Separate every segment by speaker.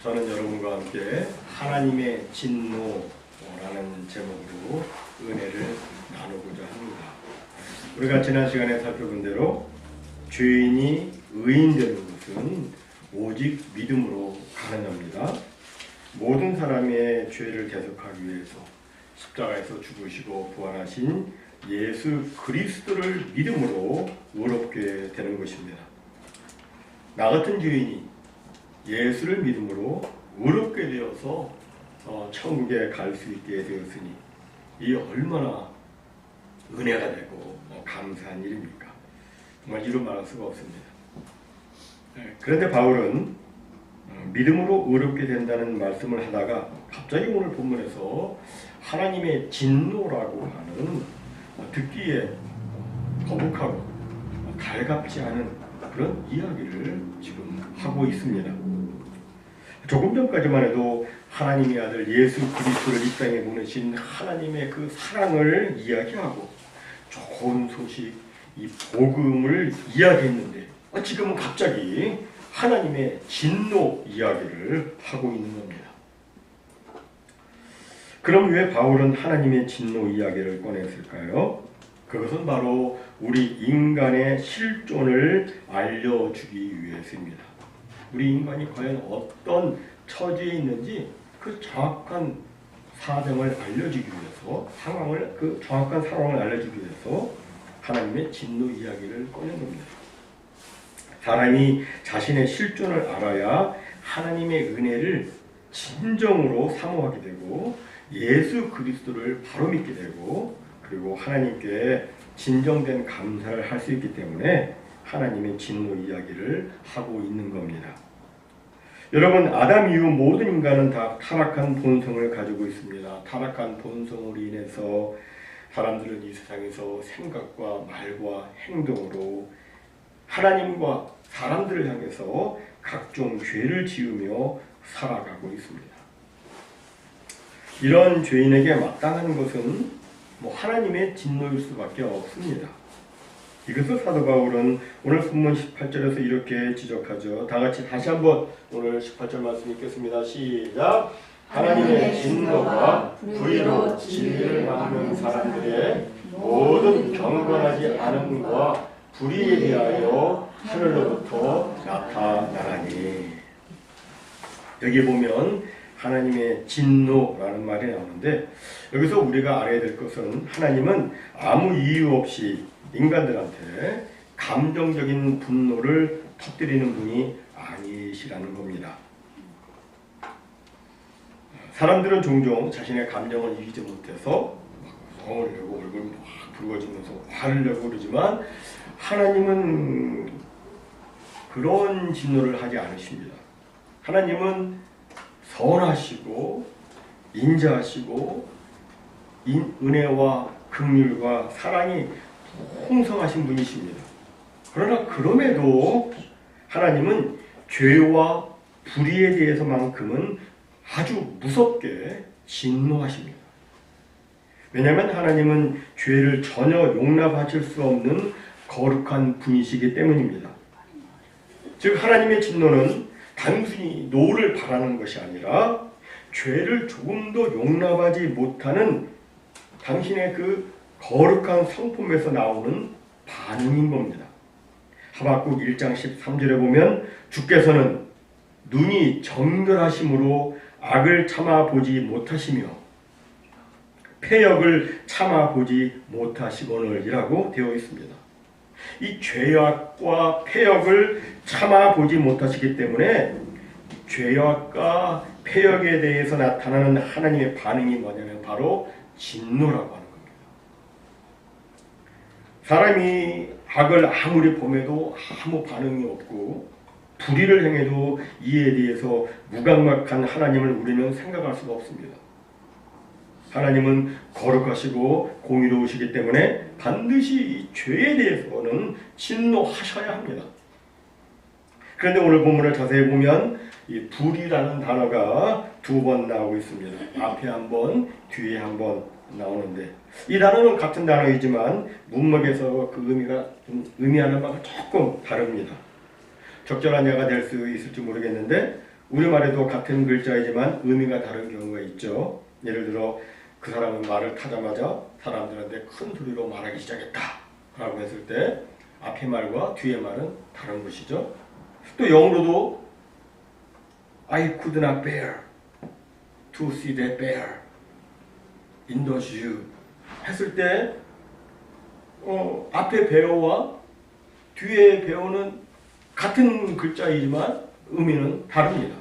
Speaker 1: 저는 여러분과 함께 하나님의 진노라는 제목으로 은혜를 나누고자 합니다. 우리가 지난 시간에 살펴본 대로 죄인이 의인되는 것은 오직 믿음으로 가능합니다. 모든 사람의 죄를 대속하기 위해서 십자가에서 죽으시고 부활하신 예수 그리스도를 믿음으로 의롭게 되는 것입니다. 나 같은 죄인이 예수를 믿음으로 의롭게 되어서 천국에 갈 수 있게 되었으니 이 얼마나 은혜가 되고 감사한 일입니까? 정말 이루 말할 수가 없습니다. 그런데 바울은 믿음으로 의롭게 된다는 말씀을 하다가 갑자기 오늘 본문에서 하나님의 진노라고 하는 듣기에 거북하고 달갑지 않은 그런 이야기를 지금 하고 있습니다. 조금 전까지만 해도 하나님의 아들 예수 그리스도를 이 땅에 보내신 하나님의 그 사랑을 이야기하고 좋은 소식, 이 복음을 이야기했는데 지금은 갑자기 하나님의 진노 이야기를 하고 있는 겁니다. 그럼 왜 바울은 하나님의 진노 이야기를 꺼냈을까요? 그것은 바로 우리 인간의 실존을 알려주기 위해서입니다. 우리 인간이 과연 어떤 처지에 있는지 그 정확한 사정을 알려주기 위해서 그 정확한 상황을 알려주기 위해서 하나님의 진노 이야기를 꺼낸 겁니다. 사람이 자신의 실존을 알아야 하나님의 은혜를 진정으로 사모하게 되고 예수 그리스도를 바로 믿게 되고 그리고 하나님께 진정된 감사를 할 수 있기 때문에 하나님의 진노 이야기를 하고 있는 겁니다. 여러분, 아담 이후 모든 인간은 다 타락한 본성을 가지고 있습니다. 타락한 본성으로 인해서 사람들은 이 세상에서 생각과 말과 행동으로 하나님과 사람들을 향해서 각종 죄를 지으며 살아가고 있습니다. 이런 죄인에게 마땅한 것은 하나님의 진노일 수밖에 없습니다. 이것을 사도 바울은 오늘 본문 18절에서 이렇게 지적하죠. 다 같이 다시 한번 오늘 18절 말씀 읽겠습니다. 시작! 하나님의 진노가 불의로 진리를 막는 사람들의 모든 경건하지 않음과 불의에 대하여 하늘로부터 나타나라니. 여기 보면 하나님의 진노라는 말이 나오는데 여기서 우리가 알아야 될 것은 하나님은 아무 이유 없이 인간들한테 감정적인 분노를 터뜨리는 분이 아니시라는 겁니다. 사람들은 종종 자신의 감정을 이기지 못해서 성을 내고 얼굴이 확 붉어지면서 화를 내고 그러지만 하나님은 그런 진노를 하지 않으십니다. 하나님은 선하시고 인자하시고 은혜와 긍휼과 사랑이 풍성하신 분이십니다. 그러나 그럼에도 하나님은 죄와 불의에 대해서만큼은 아주 무섭게 진노하십니다. 왜냐하면 하나님은 죄를 전혀 용납하실 수 없는 거룩한 분이시기 때문입니다. 즉 하나님의 진노는 단순히 노를 바라는 것이 아니라 죄를 조금도 용납하지 못하는 당신의 그 거룩한 성품에서 나오는 반응인 겁니다. 하박국 1장 13절에 보면 주께서는 눈이 정결하심으로 악을 참아보지 못하시며 패역을 참아보지 못하시거늘이라고 되어 있습니다. 이 죄악과 패역을 참아보지 못하시기 때문에 죄악과 패역에 대해서 나타나는 하나님의 반응이 뭐냐면 바로 진노라고 하는 겁니다. 사람이 악을 아무리 범해도 아무 반응이 없고 불의를 행해도 이에 대해서 무감각한 하나님을 우리는 생각할 수가 없습니다. 하나님은 거룩하시고 공의로우시기 때문에 반드시 죄에 대해서는 진노하셔야 합니다. 그런데 오늘 본문을 자세히 보면 이 불의라는 단어가 2번 나오고 있습니다. 앞에 한 번, 뒤에 한 번 나오는데 이 단어는 같은 단어이지만 문맥에서 그 의미가 의미하는 바가 조금 다릅니다. 적절한 예가 될 수 있을지 모르겠는데 우리말에도 같은 글자이지만 의미가 다른 경우가 있죠. 예를 들어 그 사람은 말을 타자마자 사람들한테 큰 소리로 말하기 시작했다 라고 했을 때 앞의 말과 뒤의 말은 다른 것이죠. 또 영어로도 I could not bear to see that bear in the zoo 했을 때 앞에 bear와 뒤에 bear는 같은 글자이지만 의미는 다릅니다.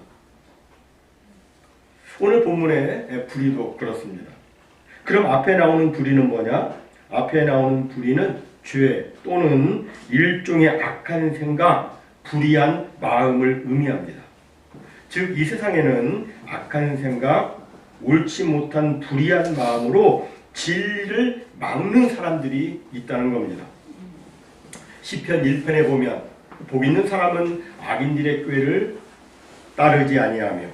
Speaker 1: 오늘 본문의 불의도 그렇습니다. 그럼 앞에 나오는 불의는 뭐냐? 앞에 나오는 불의는 죄 또는 일종의 악한 생각, 불의한 마음을 의미합니다. 즉, 이 세상에는 악한 생각, 옳지 못한 불의한 마음으로 진리를 막는 사람들이 있다는 겁니다. 시편 1편에 보면 복 있는 사람은 악인들의 꾀를 따르지 아니하며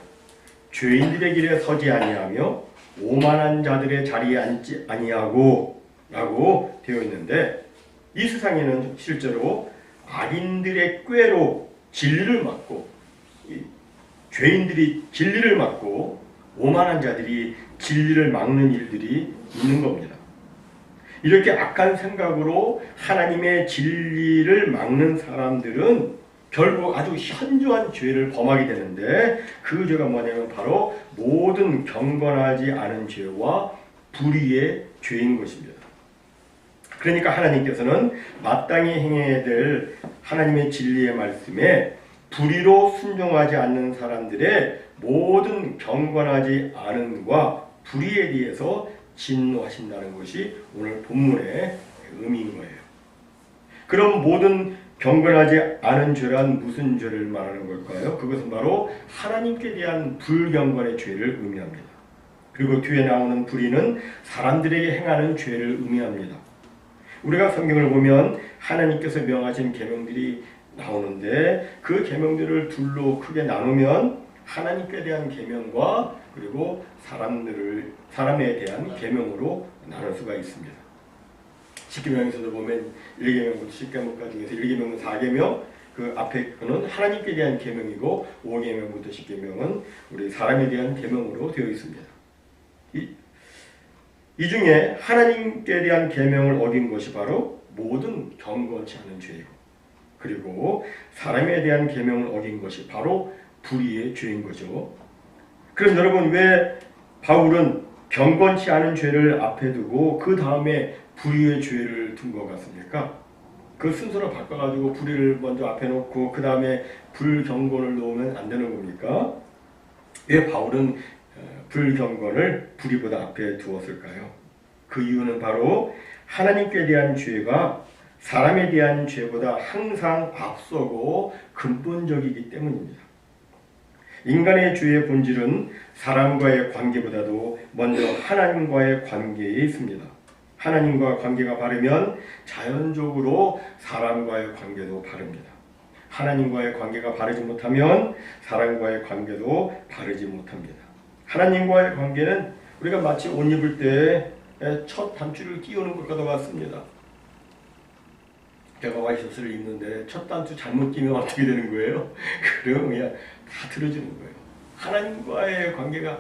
Speaker 1: 죄인들의 길에 서지 아니하며 오만한 자들의 자리에 앉지 아니하고 라고 되어 있는데 이 세상에는 실제로 악인들의 꾀로 진리를 막고 죄인들이 진리를 막고 오만한 자들이 진리를 막는 일들이 있는 겁니다. 이렇게 악한 생각으로 하나님의 진리를 막는 사람들은 결국 아주 현저한 죄를 범하게 되는데 그 죄가 뭐냐면 바로 모든 경건하지 않은 죄와 불의의 죄인 것입니다. 그러니까 하나님께서는 마땅히 행해야 될 하나님의 진리의 말씀에 불의로 순종하지 않는 사람들의 모든 경건하지 않음과 불의에 대해서 진노하신다는 것이 오늘 본문의 의미인 거예요. 그럼 모든 경건하지 않은 죄란 무슨 죄를 말하는 걸까요? 그것은 바로 하나님께 대한 불경건의 죄를 의미합니다. 그리고 뒤에 나오는 불의는 사람들에게 행하는 죄를 의미합니다. 우리가 성경을 보면 하나님께서 명하신 계명들이 나오는데 그 계명들을 둘로 크게 나누면 하나님께 대한 계명과 그리고 사람에 대한 계명으로 나눌 수가 있습니다. 10계명에서도 보면 1계명부터 10계명까지 중에서 1계명은 4계명, 그 앞에 거는 하나님께 대한 계명이고 5계명부터 10계명은 우리 사람에 대한 계명으로 되어 있습니다. 이 중에 하나님께 대한 계명을 어긴 것이 바로 모든 경건치 않은 죄이고 그리고 사람에 대한 계명을 어긴 것이 바로 불의의 죄인 거죠. 그럼 여러분 왜 바울은 경건치 않은 죄를 앞에 두고 그 다음에 불의의 죄를 둔 것 같습니까? 그 순서로 바꿔가지고 불의를 먼저 앞에 놓고 그 다음에 불경건을 놓으면 안 되는 겁니까? 왜 바울은 불경건을 불의보다 앞에 두었을까요? 그 이유는 바로 하나님께 대한 죄가 사람에 대한 죄보다 항상 앞서고 근본적이기 때문입니다. 인간의 죄의 본질은 사람과의 관계보다도 먼저 하나님과의 관계에 있습니다. 하나님과 관계가 바르면 자연적으로 사람과의 관계도 바릅니다. 하나님과의 관계가 바르지 못하면 사람과의 관계도 바르지 못합니다. 하나님과의 관계는 우리가 마치 옷 입을 때 첫 단추를 끼우는 것과 같습니다. 제가 와이셔츠를 입는데 첫 단추 잘못 끼면 어떻게 되는 거예요? 그러면 그냥 다 틀어지는 거예요. 하나님과의 관계가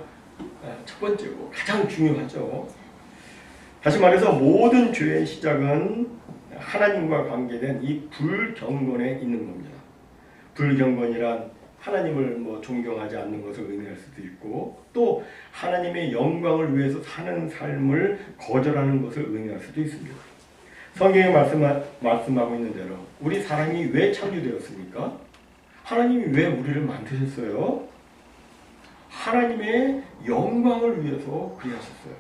Speaker 1: 첫 번째고 가장 중요하죠. 다시 말해서 모든 죄의 시작은 하나님과 관계된 이 불경건에 있는 겁니다. 불경건이란 하나님을 존경하지 않는 것을 의미할 수도 있고 또 하나님의 영광을 위해서 사는 삶을 거절하는 것을 의미할 수도 있습니다. 성경에 말씀하고 있는 대로 우리 사람이 왜 창조되었습니까? 하나님이 왜 우리를 만드셨어요? 하나님의 영광을 위해서 그리하셨어요.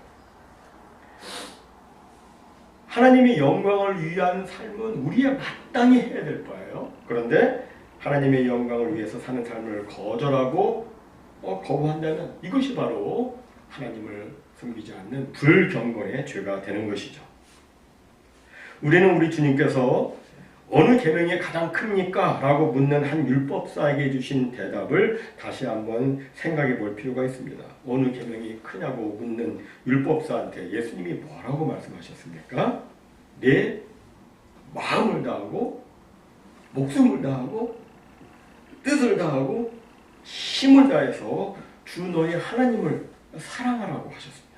Speaker 1: 하나님의 영광을 위한 삶은 우리가 마땅히 해야 될 바예요. 그런데 하나님의 영광을 위해서 사는 삶을 거절하고 거부한다면 이것이 바로 하나님을 섬기지 않는 불경건의 죄가 되는 것이죠. 우리는 우리 주님께서 어느 계명이 가장 큽니까? 라고 묻는 한 율법사에게 주신 대답을 다시 한번 생각해 볼 필요가 있습니다. 어느 계명이 크냐고 묻는 율법사한테 예수님이 뭐라고 말씀하셨습니까? 내 마음을 다하고 목숨을 다하고 뜻을 다하고 힘을 다해서 주 너의 하나님을 사랑하라고 하셨습니다.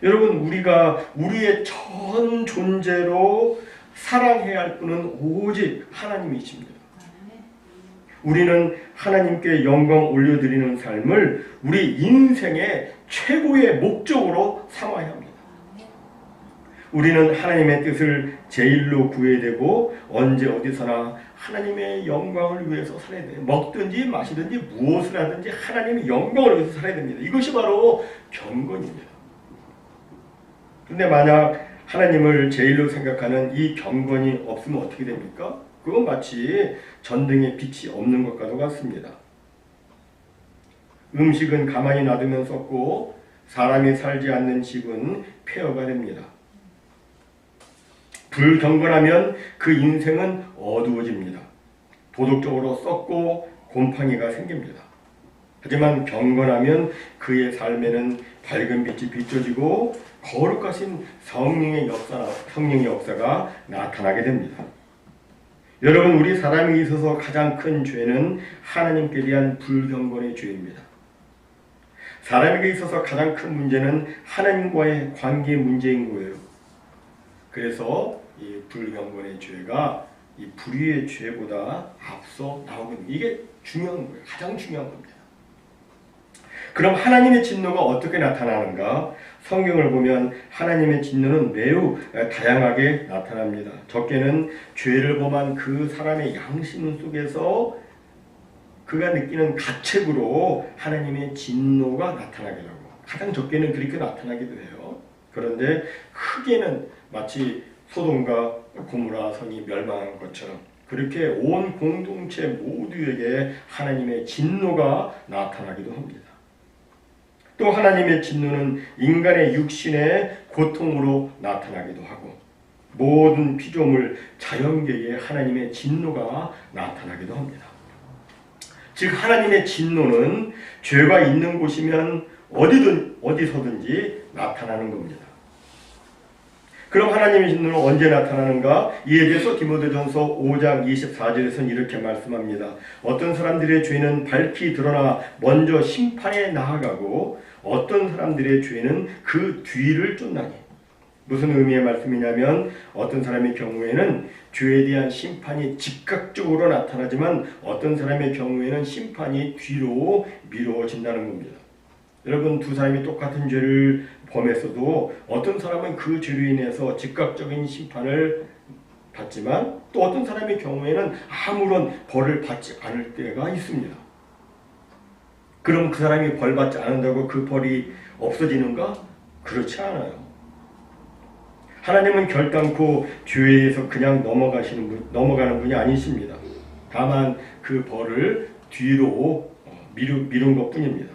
Speaker 1: 여러분, 우리가 우리의 전 존재로 사랑해야 할 분은 오직 하나님이십니다. 우리는 하나님께 영광 올려드리는 삶을 우리 인생의 최고의 목적으로 삼아야 합니다. 우리는 하나님의 뜻을 제일로 구해야 되고 언제 어디서나 하나님의 영광을 위해서 살아야 돼요. 먹든지 마시든지 무엇을 하든지 하나님의 영광을 위해서 살아야 됩니다. 이것이 바로 경건입니다. 그런데 만약 하나님을 제일로 생각하는 이 경건이 없으면 어떻게 됩니까? 그건 마치 전등에 빛이 없는 것과도 같습니다. 음식은 가만히 놔두면 썩고 사람이 살지 않는 집은 폐허가 됩니다. 불경건하면 그 인생은 어두워집니다. 도덕적으로 썩고 곰팡이가 생깁니다. 하지만 경건하면 그의 삶에는 밝은 빛이 비춰지고 거룩하신 성령의 역사가 나타나게 됩니다. 여러분, 우리 사람에 있어서 가장 큰 죄는 하나님께 대한 불경건의 죄입니다. 사람에게 있어서 가장 큰 문제는 하나님과의 관계 문제인 거예요. 그래서 이 불경건의 죄가 이 불의의 죄보다 앞서 나오게 됩니다. 이게 중요한 거예요. 가장 중요한 겁니다. 그럼 하나님의 진노가 어떻게 나타나는가? 성경을 보면 하나님의 진노는 매우 다양하게 나타납니다. 적게는 죄를 범한 그 사람의 양심 속에서 그가 느끼는 가책으로 하나님의 진노가 나타나기도 하고, 가장 적게는 그렇게 나타나기도 해요. 그런데 크게는 마치 소돔과 고모라 성이 멸망한 것처럼 그렇게 온 공동체 모두에게 하나님의 진노가 나타나기도 합니다. 또 하나님의 진노는 인간의 육신의 고통으로 나타나기도 하고, 모든 피조물 자연계에 하나님의 진노가 나타나기도 합니다. 즉 하나님의 진노는 죄가 있는 곳이면 어디서든지 나타나는 겁니다. 그럼 하나님의 진노는 언제 나타나는가? 이에 대해서 디모데전서 5장 24절에서는 이렇게 말씀합니다. 어떤 사람들의 죄는 밝히 드러나 먼저 심판에 나아가고 어떤 사람들의 죄는 그 뒤를 쫓나니. 무슨 의미의 말씀이냐면 어떤 사람의 경우에는 죄에 대한 심판이 즉각적으로 나타나지만 어떤 사람의 경우에는 심판이 뒤로 미뤄진다는 겁니다. 여러분, 두 사람이 똑같은 죄를 범했어도 어떤 사람은 그 죄로 인해서 즉각적인 심판을 받지만 또 어떤 사람의 경우에는 아무런 벌을 받지 않을 때가 있습니다. 그럼 그 사람이 벌 받지 않는다고 그 벌이 없어지는가? 그렇지 않아요. 하나님은 결단코 죄에 대해서 그냥 넘어가는 분이 아니십니다. 다만 그 벌을 뒤로 미룬 것뿐입니다.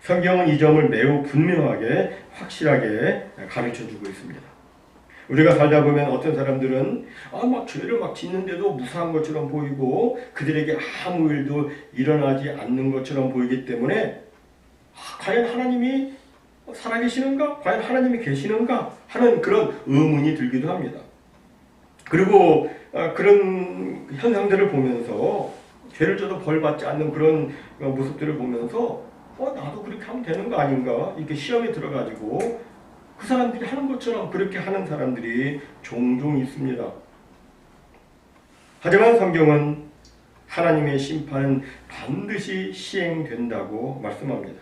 Speaker 1: 성경은 이 점을 매우 분명하게 확실하게 가르쳐주고 있습니다. 우리가 살다 보면 어떤 사람들은 막 죄를 막 짓는데도 무사한 것처럼 보이고 그들에게 아무 일도 일어나지 않는 것처럼 보이기 때문에 과연 하나님이 살아계시는가? 과연 하나님이 계시는가? 하는 그런 의문이 들기도 합니다. 그리고 그런 현상들을 보면서 죄를 져도 벌 받지 않는 그런 모습들을 보면서 나도 그렇게 하면 되는 거 아닌가? 이렇게 시험에 들어가지고 그 사람들이 하는 것처럼 그렇게 하는 사람들이 종종 있습니다. 하지만 성경은 하나님의 심판은 반드시 시행된다고 말씀합니다.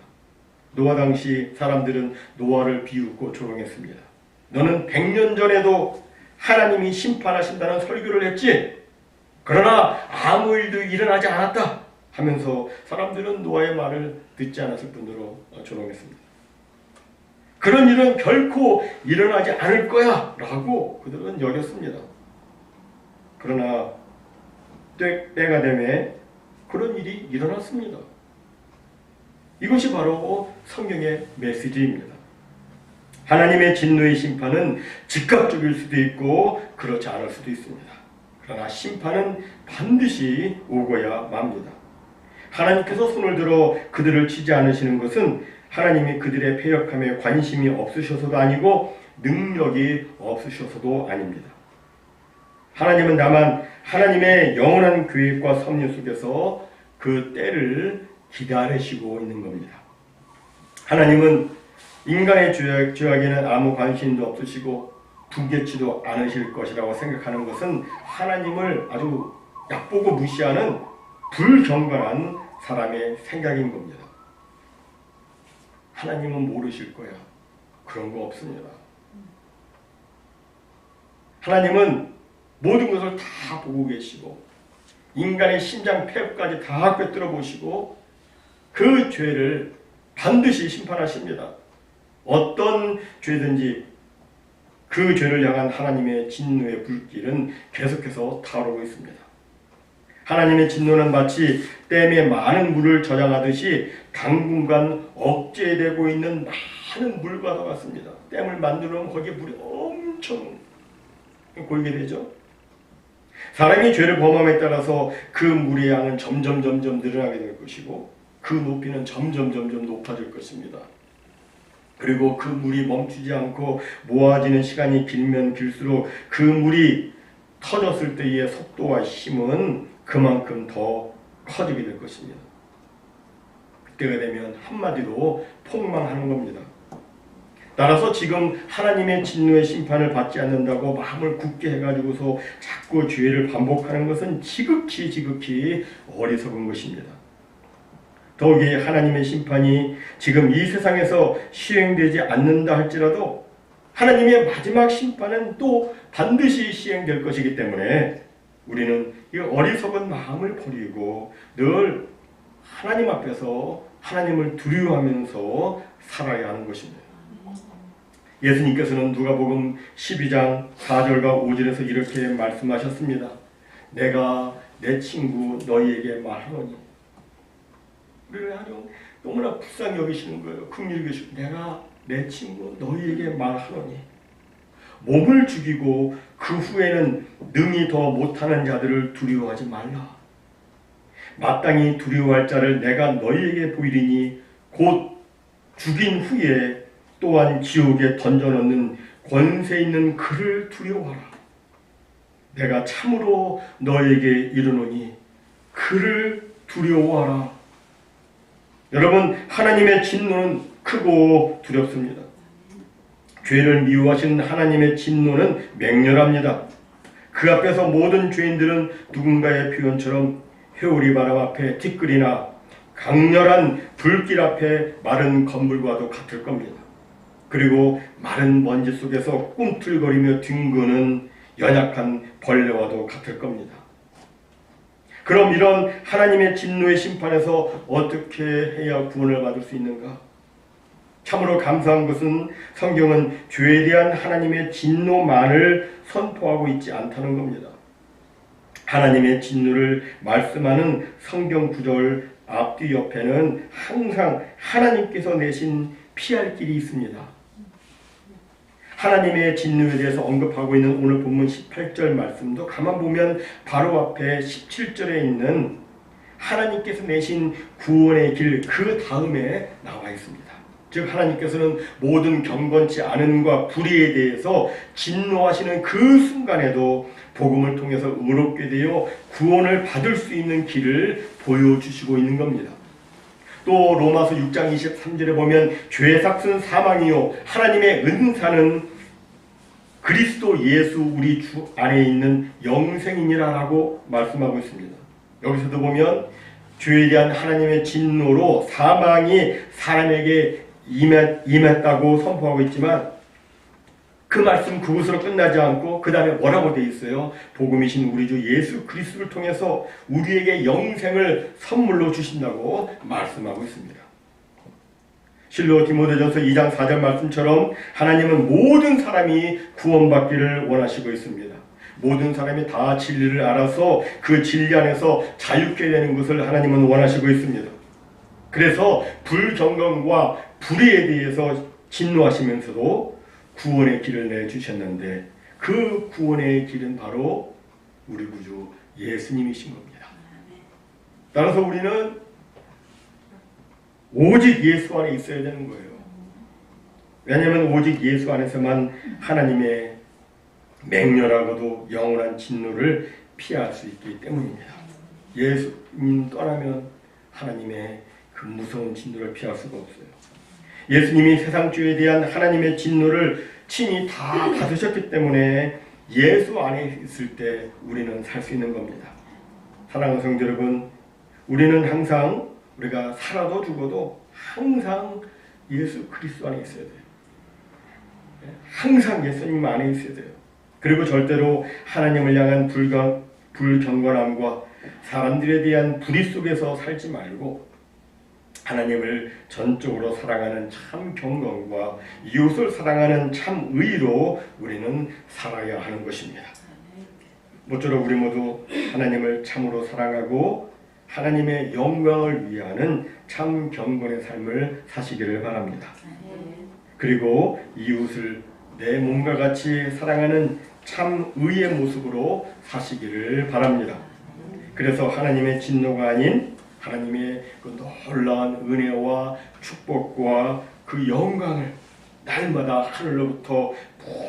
Speaker 1: 노아 당시 사람들은 노아를 비웃고 조롱했습니다. 너는 100년 전에도 하나님이 심판하신다는 설교를 했지? 그러나 아무 일도 일어나지 않았다 하면서 사람들은 노아의 말을 듣지 않았을 뿐더러 조롱했습니다. 그런 일은 결코 일어나지 않을 거야 라고 그들은 여겼습니다. 그러나 때가 되매 그런 일이 일어났습니다. 이것이 바로 성경의 메시지입니다. 하나님의 진노의 심판은 즉각적일 수도 있고 그렇지 않을 수도 있습니다. 그러나 심판은 반드시 오고야 맙니다. 하나님께서 손을 들어 그들을 치지 않으시는 것은 하나님이 그들의 패역함에 관심이 없으셔서도 아니고 능력이 없으셔서도 아닙니다. 하나님은 다만 하나님의 영원한 계획과 섭리 속에서 그 때를 기다리시고 있는 겁니다. 하나님은 인간의 죄악에는 아무 관심도 없으시고 분개치도 않으실 것이라고 생각하는 것은 하나님을 아주 얕보고 무시하는 불경건한 사람의 생각인 겁니다. 하나님은 모르실 거야. 그런 거 없습니다. 하나님은 모든 것을 다 보고 계시고 인간의 심장 폐업까지 다 꿰뚫어 보시고 그 죄를 반드시 심판하십니다. 어떤 죄든지 그 죄를 향한 하나님의 진노의 불길은 계속해서 타오르고 있습니다. 하나님의 진노는 마치 댐에 많은 물을 저장하듯이 당분간 억제되고 있는 많은 물과도 같습니다. 댐을 만들면 거기에 물이 엄청 고이게 되죠. 사람이 죄를 범함에 따라서 그 물의 양은 점점 늘어나게 될 것이고 그 높이는 점점 높아질 것입니다. 그리고 그 물이 멈추지 않고 모아지는 시간이 길면 길수록 그 물이 터졌을 때의 속도와 힘은 그만큼 더 커지게 될 것입니다. 그때가 되면 한마디로 폭망하는 겁니다. 따라서 지금 하나님의 진노의 심판을 받지 않는다고 마음을 굳게 해가지고서 자꾸 죄를 반복하는 것은 지극히 어리석은 것입니다. 더욱이 하나님의 심판이 지금 이 세상에서 시행되지 않는다 할지라도 하나님의 마지막 심판은 또 반드시 시행될 것이기 때문에 우리는 이 어리석은 마음을 버리고 늘 하나님 앞에서 하나님을 두려워하면서 살아야 하는 것입니다. 예수님께서는 누가복음 12장 4절과 5절에서 이렇게 말씀하셨습니다. 내가 내 친구 너희에게 말하노니 우리를 아주 너무나 불쌍히 여기시는 거예요. 긍휼히 여기시고 내가 내 친구 너희에게 말하노니 몸을 죽이고 그 후에는 능히 더 못하는 자들을 두려워하지 말라. 마땅히 두려워할 자를 내가 너희에게 보이리니 곧 죽인 후에 또한 지옥에 던져넣는 권세 있는 그를 두려워하라. 내가 참으로 너에게 이르노니 그를 두려워하라. 여러분, 하나님의 진노는 크고 두렵습니다. 죄를 미워하시는 하나님의 진노는 맹렬합니다. 그 앞에서 모든 죄인들은 누군가의 표현처럼 회오리 바람 앞에 티끌이나 강렬한 불길 앞에 마른 건물과도 같을 겁니다. 그리고 마른 먼지 속에서 꿈틀거리며 뒹구는 연약한 벌레와도 같을 겁니다. 그럼 이런 하나님의 진노의 심판에서 어떻게 해야 구원을 받을 수 있는가? 참으로 감사한 것은 성경은 죄에 대한 하나님의 진노만을 선포하고 있지 않다는 겁니다. 하나님의 진노를 말씀하는 성경 구절 앞뒤 옆에는 항상 하나님께서 내신 피할 길이 있습니다. 하나님의 진노에 대해서 언급하고 있는 오늘 본문 18절 말씀도 가만 보면 바로 앞에 17절에 있는 하나님께서 내신 구원의 길 그 다음에 나와 있습니다. 즉 하나님께서는 모든 경건치 않음과 불의에 대해서 진노하시는 그 순간에도 복음을 통해서 의롭게 되어 구원을 받을 수 있는 길을 보여주시고 있는 겁니다. 또 로마서 6장 23절에 보면 죄의 삭은 사망이요 하나님의 은사는 그리스도 예수 우리 주 안에 있는 영생이니라 라고 말씀하고 있습니다. 여기서도 보면 죄에 대한 하나님의 진노로 사망이 사람에게 임했다고 선포하고 있지만 그 말씀 그것으로 끝나지 않고 그 다음에 뭐라고 되어 있어요? 복음이신 우리 주 예수 그리스도를 통해서 우리에게 영생을 선물로 주신다고 말씀하고 있습니다. 실로 디모데전서 2장 4절 말씀처럼 하나님은 모든 사람이 구원받기를 원하시고 있습니다. 모든 사람이 다 진리를 알아서 그 진리 안에서 자유케 되는 것을 하나님은 원하시고 있습니다. 그래서 불경건과 불의에 대해서 진노하시면서도 구원의 길을 내주셨는데 그 구원의 길은 바로 우리 구주 예수님이신 겁니다. 따라서 우리는 오직 예수 안에 있어야 되는 거예요. 왜냐하면 오직 예수 안에서만 하나님의 맹렬하고도 영원한 진노를 피할 수 있기 때문입니다. 예수님 떠나면 하나님의 그 무서운 진노를 피할 수가 없어요. 예수님이 세상죄에 대한 하나님의 진노를 친히 다 받으셨기 때문에 예수 안에 있을 때 우리는 살 수 있는 겁니다. 사랑하는 성도 여러분, 우리는 항상 우리가 살아도 죽어도 항상 예수 그리스도 안에 있어야 돼요. 항상 예수님 안에 있어야 돼요. 그리고 절대로 하나님을 향한 불경건함과 사람들에 대한 불의 속에서 살지 말고 하나님을 전적으로 사랑하는 참 경건과 이웃을 사랑하는 참 의로 우리는 살아야 하는 것입니다. 모쪼록 우리 모두 하나님을 참으로 사랑하고 하나님의 영광을 위하는 참 경건의 삶을 사시기를 바랍니다. 그리고 이웃을 내 몸과 같이 사랑하는 참 의의 모습으로 사시기를 바랍니다. 그래서 하나님의 진노가 아닌 하나님의 그 놀라운 은혜와 축복과 그 영광을 날마다 하늘로부터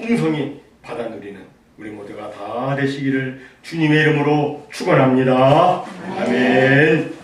Speaker 1: 풍성히 받아 누리는 우리 모두가 다 되시기를 주님의 이름으로 축원합니다. 아멘.